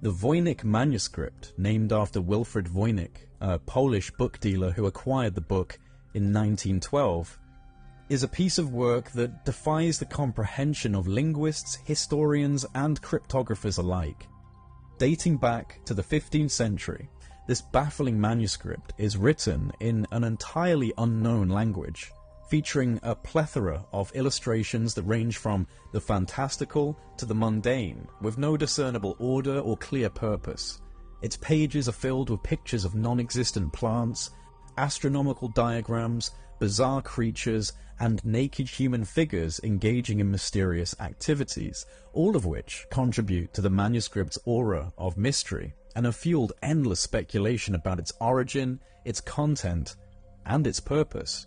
The Voynich Manuscript, named after Wilfrid Voynich, a Polish book dealer who acquired the book in 1912, is a piece of work that defies the comprehension of linguists, historians, and cryptographers alike. Dating back to the 15th century, this baffling manuscript is written in an entirely unknown language, featuring a plethora of illustrations that range from the fantastical to the mundane, with no discernible order or clear purpose. Its pages are filled with pictures of non-existent plants, astronomical diagrams, bizarre creatures, and naked human figures engaging in mysterious activities, all of which contribute to the manuscript's aura of mystery and have fueled endless speculation about its origin, its content, and its purpose.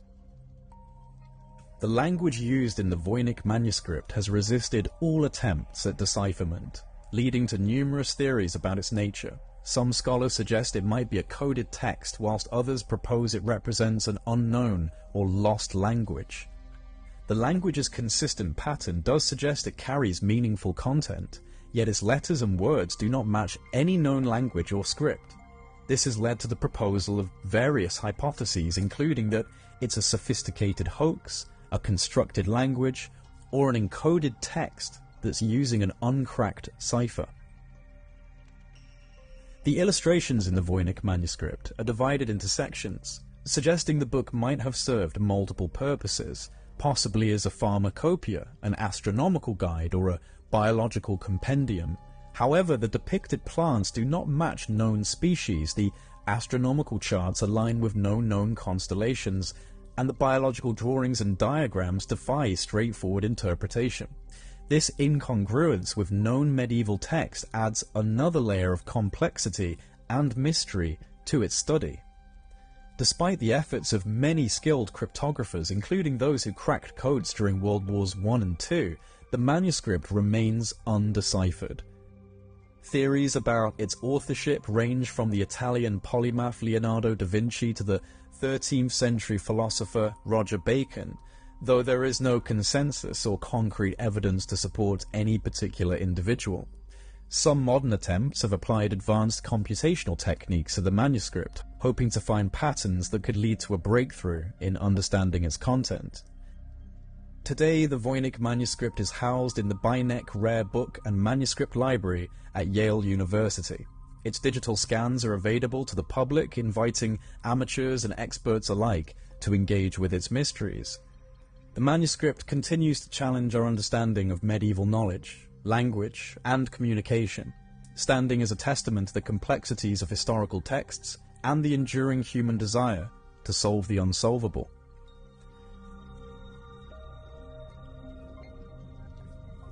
The language used in the Voynich manuscript has resisted all attempts at decipherment, leading to numerous theories about its nature. Some scholars suggest it might be a coded text, whilst others propose it represents an unknown or lost language. The language's consistent pattern does suggest it carries meaningful content, yet its letters and words do not match any known language or script. This has led to the proposal of various hypotheses, including that it's a sophisticated hoax, a constructed language, or an encoded text that's using an uncracked cipher. The illustrations in the Voynich manuscript are divided into sections, suggesting the book might have served multiple purposes, possibly as a pharmacopoeia, an astronomical guide, or a biological compendium. However, the depicted plants do not match known species, the astronomical charts align with no known constellations, and the biological drawings and diagrams defy straightforward interpretation. This incongruence with known medieval text adds another layer of complexity and mystery to its study. Despite the efforts of many skilled cryptographers, including those who cracked codes during World Wars I and II, the manuscript remains undeciphered. Theories about its authorship range from the Italian polymath Leonardo da Vinci to the 13th century philosopher Roger Bacon, though there is no consensus or concrete evidence to support any particular individual. Some modern attempts have applied advanced computational techniques to the manuscript, hoping to find patterns that could lead to a breakthrough in understanding its content. Today, the Voynich manuscript is housed in the Beinecke Rare Book and Manuscript Library at Yale University. Its digital scans are available to the public, inviting amateurs and experts alike to engage with its mysteries. The manuscript continues to challenge our understanding of medieval knowledge, language, and communication, standing as a testament to the complexities of historical texts and the enduring human desire to solve the unsolvable.